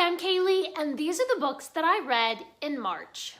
Hi, I'm Kaylee, and these are the books that I read in March.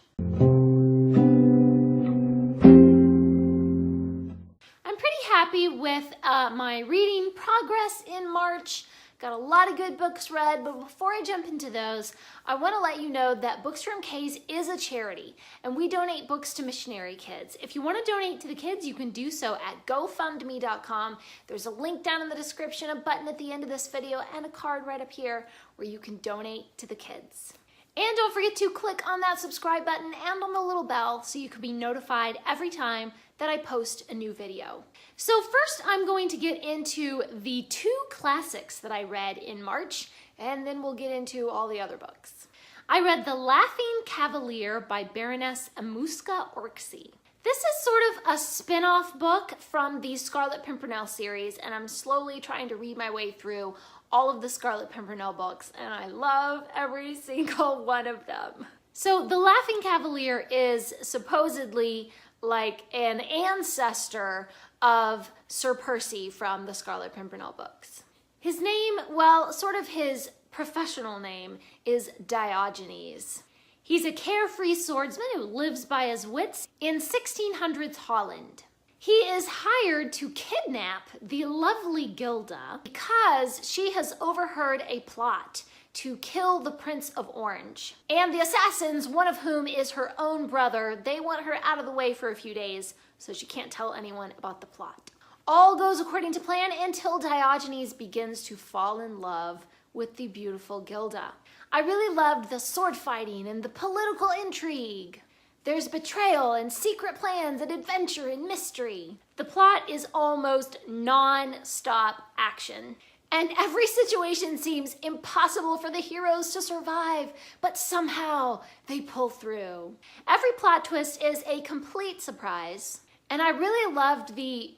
I'm pretty happy with my reading progress in March. Got a lot of good books read, but before I jump into those, I want to let you know that Books from K's is a charity, and we donate books to missionary kids. If you want to donate to the kids, you can do so at gofundme.com. There's a link down in the description, a button at the end of this video, and a card right up here where you can donate to the kids. And don't forget to click on that subscribe button and on the little bell so you can be notified every time that I post a new video. So first I'm going to get into the 2 classics that I read in March, and then we'll get into all the other books. I read The Laughing Cavalier by Baroness Amuska Orczy. This is sort of a spin-off book from the Scarlet Pimpernel series, and I'm slowly trying to read my way through all of the Scarlet Pimpernel books, and I love every single one of them. So The Laughing Cavalier is supposedly like an ancestor of Sir Percy from the Scarlet Pimpernel books. His name, well, sort of his professional name, is Diogenes. He's a carefree swordsman who lives by his wits in 1600s Holland. He is hired to kidnap the lovely Gilda because she has overheard a plot to kill the Prince of Orange. And the assassins, one of whom is her own brother, they want her out of the way for a few days so she can't tell anyone about the plot. All goes according to plan until Diogenes begins to fall in love with the beautiful Gilda. I really loved the sword fighting and the political intrigue. There's betrayal and secret plans and adventure and mystery. The plot is almost non-stop action. And every situation seems impossible for the heroes to survive, but somehow they pull through. Every plot twist is a complete surprise. And I really loved the,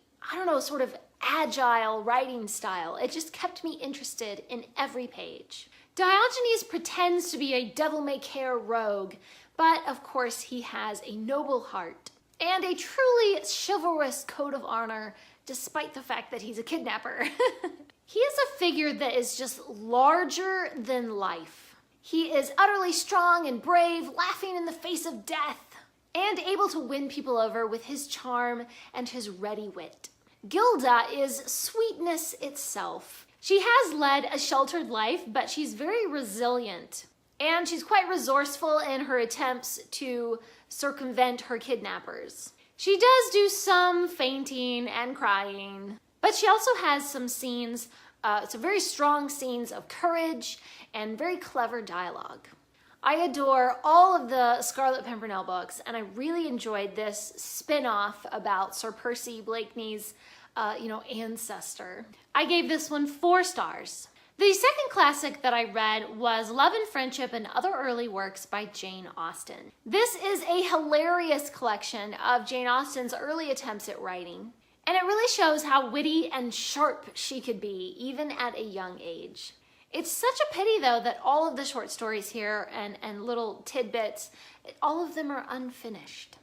sort of agile writing style. It just kept me interested in every page. Diogenes pretends to be a devil-may-care rogue, but of course he has a noble heart and a truly chivalrous code of honor, despite the fact that he's a kidnapper. He is a figure that is just larger than life. He is utterly strong and brave, laughing in the face of death, and able to win people over with his charm and his ready wit. Gilda is sweetness itself. She has led a sheltered life, but she's very resilient. And she's quite resourceful in her attempts to circumvent her kidnappers. She does do some fainting and crying, but she also has some scenes, some very strong scenes of courage and very clever dialogue. I adore all of the Scarlet Pimpernel books, and I really enjoyed this spin-off about Sir Percy Blakeney's, ancestor. I gave this one 4 stars. The second classic that I read was Love and Friendship and Other Early Works by Jane Austen. This is a hilarious collection of Jane Austen's early attempts at writing, and it really shows how witty and sharp she could be, even at a young age. It's such a pity, though, that all of the short stories here and little tidbits, all of them are unfinished.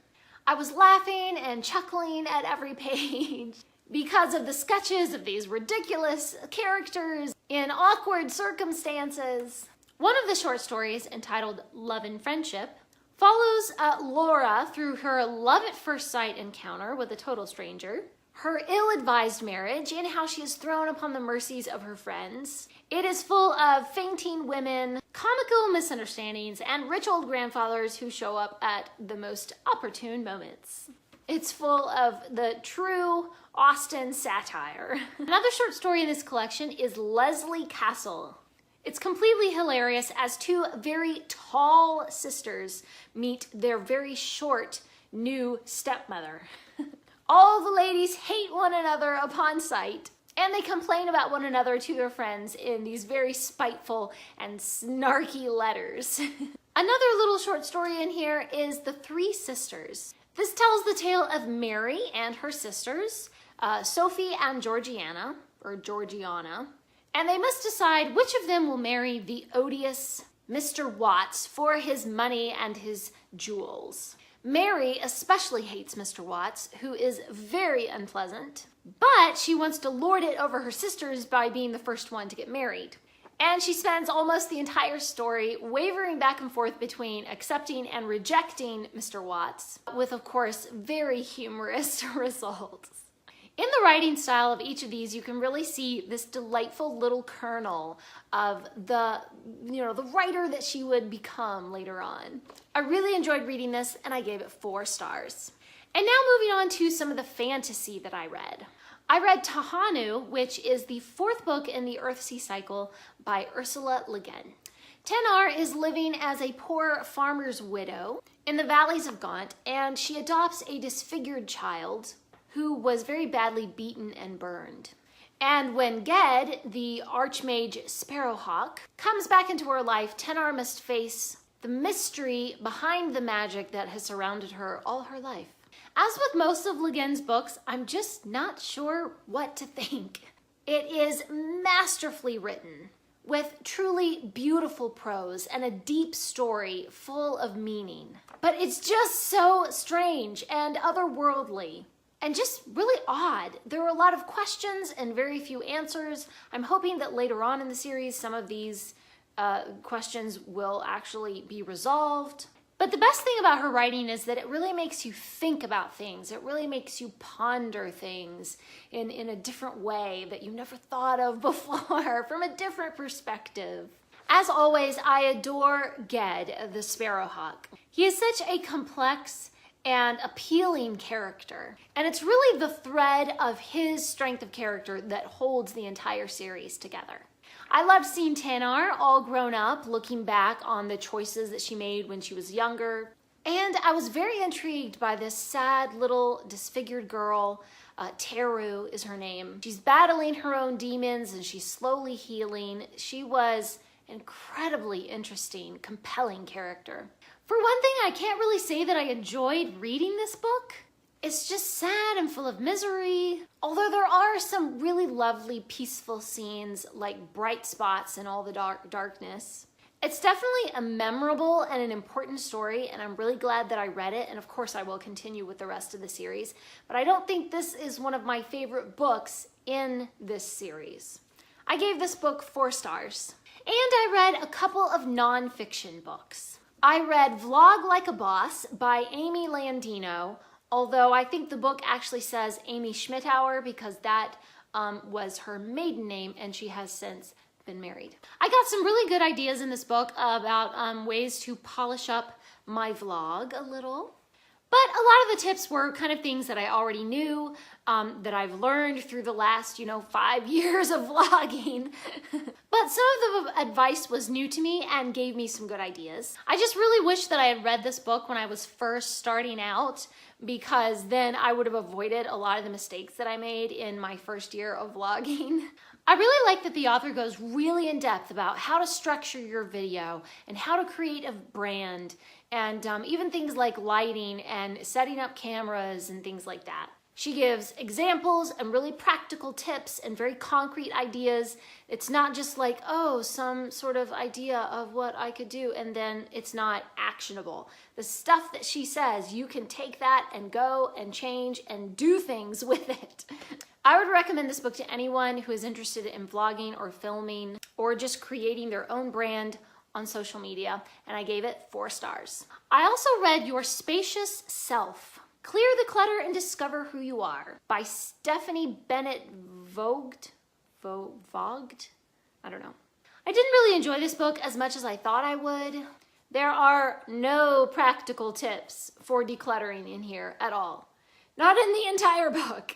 I was laughing and chuckling at every page because of the sketches of these ridiculous characters in awkward circumstances. One of the short stories, entitled Love and Friendship, follows Laura through her love-at-first-sight encounter with a total stranger, her ill-advised marriage, and how she is thrown upon the mercies of her friends. It is full of fainting women, comical misunderstandings, and rich old grandfathers who show up at the most opportune moments. It's full of the true Austen satire. Another short story in this collection is Leslie Castle. It's completely hilarious as 2 very tall sisters meet their very short new stepmother. All the ladies hate one another upon sight, and they complain about one another to their friends in these very spiteful and snarky letters. Another little short story in here is The 3 Sisters. This tells the tale of Mary and her sisters, Sophie and Georgiana, and they must decide which of them will marry the odious Mr. Watts for his money and his jewels. Mary especially hates Mr. Watts, who is very unpleasant, but she wants to lord it over her sisters by being the first one to get married. And she spends almost the entire story wavering back and forth between accepting and rejecting Mr. Watts, with, of course, very humorous results. In the writing style of each of these, you can really see this delightful little kernel of the writer that she would become later on. I really enjoyed reading this, and I gave it 4 stars. And now moving on to some of the fantasy that I read. I read Tejano, which is the 4th book in the Earthsea cycle by Ursula Le Guin. Tejano is living as a poor farmer's widow in the valleys of Gaunt, and she adopts a disfigured child who was very badly beaten and burned. And when Ged, the archmage Sparrowhawk, comes back into her life, Tejano must face the mystery behind the magic that has surrounded her all her life. As with most of Le Guin's books, I'm just not sure what to think. It is masterfully written, with truly beautiful prose and a deep story full of meaning. But it's just so strange and otherworldly, and just really odd. There are a lot of questions and very few answers. I'm hoping that later on in the series, some of these questions will actually be resolved. But the best thing about her writing is that it really makes you think about things. It really makes you ponder things in a different way that you never thought of before, from a different perspective. As always, I adore Ged, the Sparrowhawk. He is such a complex and appealing character. And it's really the thread of his strength of character that holds the entire series together. I loved seeing Tejano all grown up, looking back on the choices that she made when she was younger. And I was very intrigued by this sad little disfigured girl. Teru is her name. She's battling her own demons and she's slowly healing. She was an incredibly interesting, compelling character. For one thing, I can't really say that I enjoyed reading this book. It's just sad and full of misery. Although there are some really lovely, peaceful scenes, like bright spots in all the darkness. It's definitely a memorable and an important story, and I'm really glad that I read it, and of course I will continue with the rest of the series. But I don't think this is one of my favorite books in this series. I gave this book 4 stars. And I read a couple of nonfiction books. I read Vlog Like a Boss by Amy Landino, although I think the book actually says Amy Schmittauer because that was her maiden name and she has since been married. I got some really good ideas in this book about ways to polish up my vlog a little. But a lot of the tips were kind of things that I already knew, that I've learned through the last, 5 years of vlogging. But some of the advice was new to me and gave me some good ideas. I just really wish that I had read this book when I was first starting out, because then I would have avoided a lot of the mistakes that I made in my first year of vlogging. I really like that the author goes really in depth about how to structure your video and how to create a brand and even things like lighting and setting up cameras and things like that. She gives examples and really practical tips and very concrete ideas. It's not just like, oh, some sort of idea of what I could do, and then it's not actionable. The stuff that she says, you can take that and go and change and do things with it. I would recommend this book to anyone who is interested in vlogging or filming or just creating their own brand on social media, and I gave it 4 stars. I also read Your Spacious Self, Clear the Clutter and Discover Who You Are by Stephanie Bennett Vogt? I don't know. I didn't really enjoy this book as much as I thought I would. There are no practical tips for decluttering in here at all. Not in the entire book.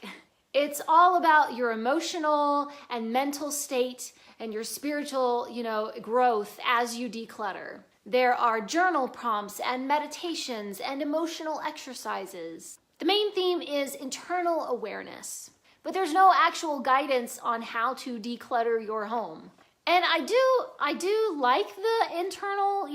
It's all about your emotional and mental state and your spiritual, growth as you declutter. There are journal prompts and meditations and emotional exercises. The main theme is internal awareness, but there's no actual guidance on how to declutter your home. And I do like the internal,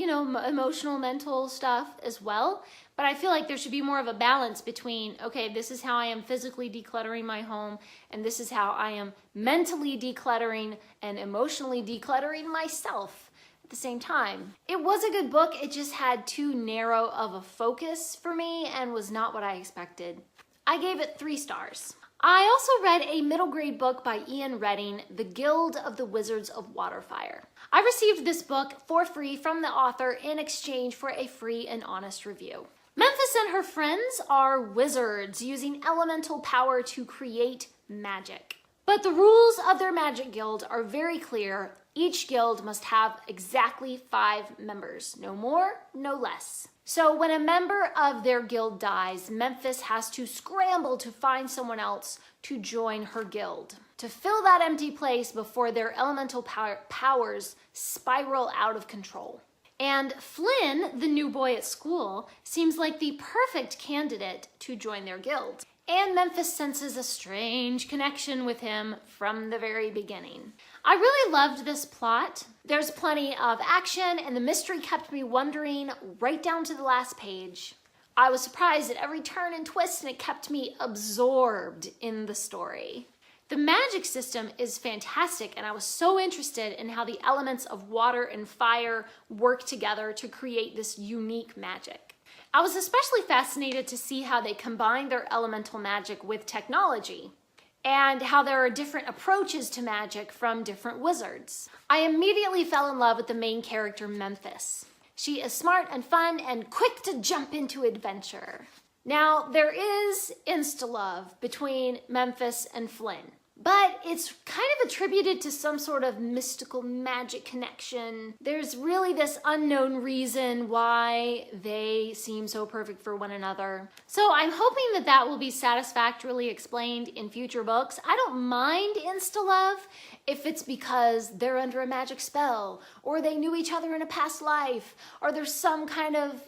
emotional, mental stuff as well, but I feel like there should be more of a balance between, okay, this is how I am physically decluttering my home, and this is how I am mentally decluttering and emotionally decluttering myself at the same time. It was a good book, it just had too narrow of a focus for me and was not what I expected. I gave it 3 stars. I also read a middle grade book by Ian Redding, The Guild of the Wizards of Waterfire. I received this book for free from the author in exchange for a free and honest review. Memphis and her friends are wizards using elemental power to create magic. But the rules of their magic guild are very clear. Each guild must have exactly 5 members, no more, no less. So when a member of their guild dies, Memphis has to scramble to find someone else to join her guild, to fill that empty place before their elemental powers spiral out of control. And Flynn, the new boy at school, seems like the perfect candidate to join their guild. And Memphis senses a strange connection with him from the very beginning. I really loved this plot. There's plenty of action, and the mystery kept me wondering right down to the last page. I was surprised at every turn and twist, and it kept me absorbed in the story. The magic system is fantastic, and I was so interested in how the elements of water and fire work together to create this unique magic. I was especially fascinated to see how they combine their elemental magic with technology, and how there are different approaches to magic from different wizards. I immediately fell in love with the main character, Memphis. She is smart and fun and quick to jump into adventure. Now, there is insta-love between Memphis and Flynn, but it's kind of attributed to some sort of mystical magic connection. There's really this unknown reason why they seem so perfect for one another. So I'm hoping that that will be satisfactorily explained in future books. I don't mind insta-love if it's because they're under a magic spell, or they knew each other in a past life, or there's some kind of,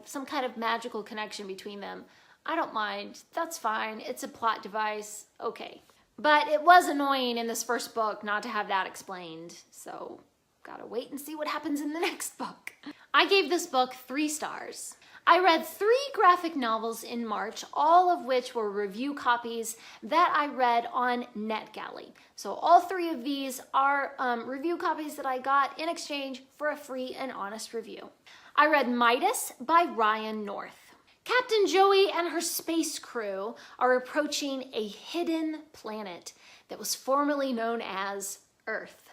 some kind of magical connection between them. I don't mind. That's fine. It's a plot device. Okay. But it was annoying in this first book not to have that explained, so gotta wait and see what happens in the next book. I gave this book 3 stars. I read 3 graphic novels in March, all of which were review copies that I read on NetGalley. So all 3 of these are review copies that I got in exchange for a free and honest review. I read Midas by Ryan North. Captain Joey and her space crew are approaching a hidden planet that was formerly known as Earth.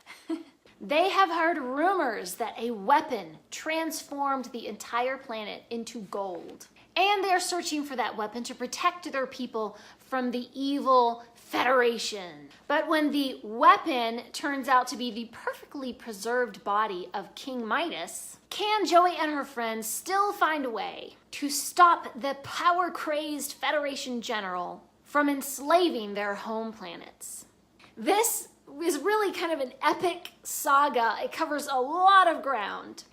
They have heard rumors that a weapon transformed the entire planet into gold. And they are searching for that weapon to protect their people from the evil Federation. But when the weapon turns out to be the perfectly preserved body of King Midas, can Joey and her friends still find a way to stop the power-crazed Federation general from enslaving their home planets? This is really kind of an epic saga. It covers a lot of ground,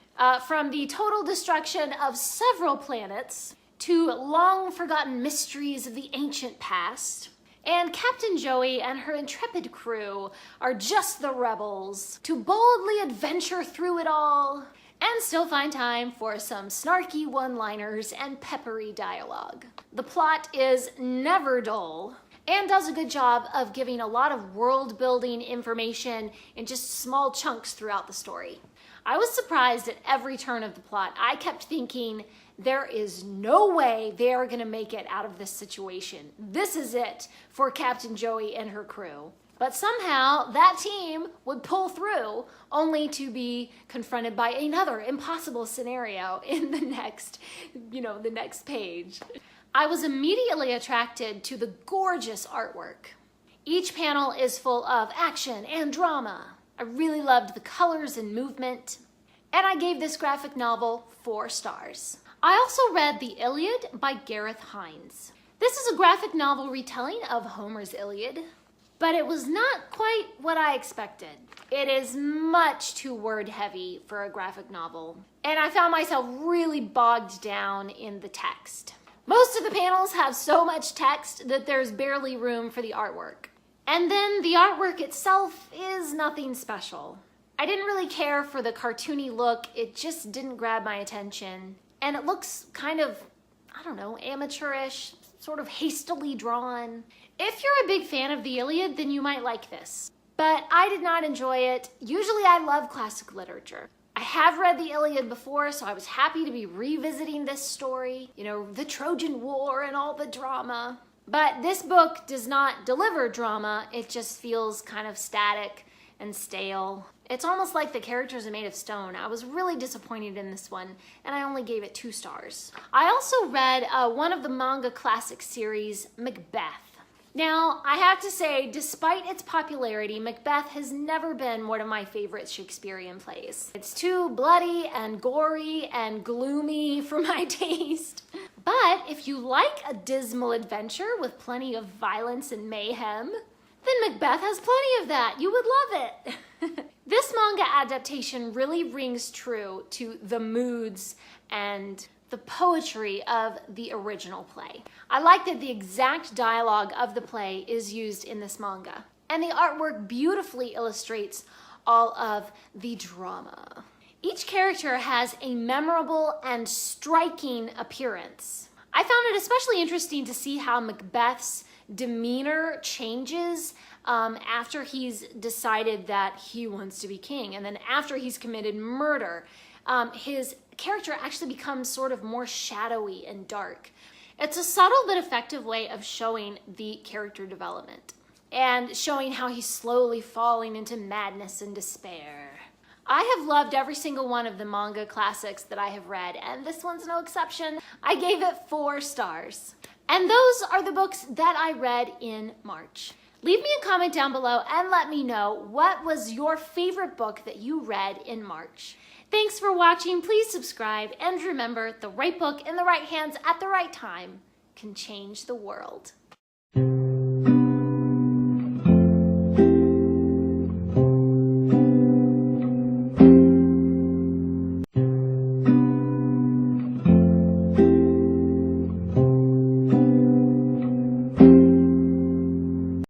from the total destruction of several planets to long-forgotten mysteries of the ancient past. And Captain Joey and her intrepid crew are just the rebels to boldly adventure through it all and still find time for some snarky one-liners and peppery dialogue. The plot is never dull and does a good job of giving a lot of world-building information in just small chunks throughout the story. I was surprised at every turn of the plot. I kept thinking, there is no way they are going to make it out of this situation. This is it for Captain Joey and her crew. But somehow that team would pull through, only to be confronted by another impossible scenario in the next page. I was immediately attracted to the gorgeous artwork. Each panel is full of action and drama. I really loved the colors and movement. And I gave this graphic novel 4 stars. I also read the Iliad by Gareth Hines. This is a graphic novel retelling of Homer's Iliad, but it was not quite what I expected. It is much too word heavy for a graphic novel, and I found myself really bogged down in the text. Most of the panels have so much text that there's barely room for the artwork. And then the artwork itself is nothing special. I didn't really care for the cartoony look. It just didn't grab my attention. And it looks kind of, amateurish, sort of hastily drawn. If you're a big fan of the Iliad, then you might like this. But I did not enjoy it. Usually I love classic literature. I have read the Iliad before, so I was happy to be revisiting this story. The Trojan War and all the drama. But this book does not deliver drama. It just feels kind of static, and stale. It's almost like the characters are made of stone. I was really disappointed in this one, and I only gave it 2 stars. I also read one of the manga classic series, Macbeth. Now, I have to say, despite its popularity, Macbeth has never been one of my favorite Shakespearean plays. It's too bloody and gory and gloomy for my taste. But if you like a dismal adventure with plenty of violence and mayhem, then Macbeth has plenty of that. You would love it. This manga adaptation really rings true to the moods and the poetry of the original play. I like that the exact dialogue of the play is used in this manga, and the artwork beautifully illustrates all of the drama. Each character has a memorable and striking appearance. I found it especially interesting to see how Macbeth's demeanor changes after he's decided that he wants to be king, and then after he's committed murder. His character actually becomes sort of more shadowy and dark. It's a subtle but effective way of showing the character development and showing how he's slowly falling into madness and despair. I have loved every single one of the manga classics that I have read, and this one's no exception. I gave it 4 stars. And those are the books that I read in March. Leave me a comment down below and let me know what was your favorite book that you read in March. Thanks for watching. Please subscribe, and remember, the right book in the right hands at the right time can change the world.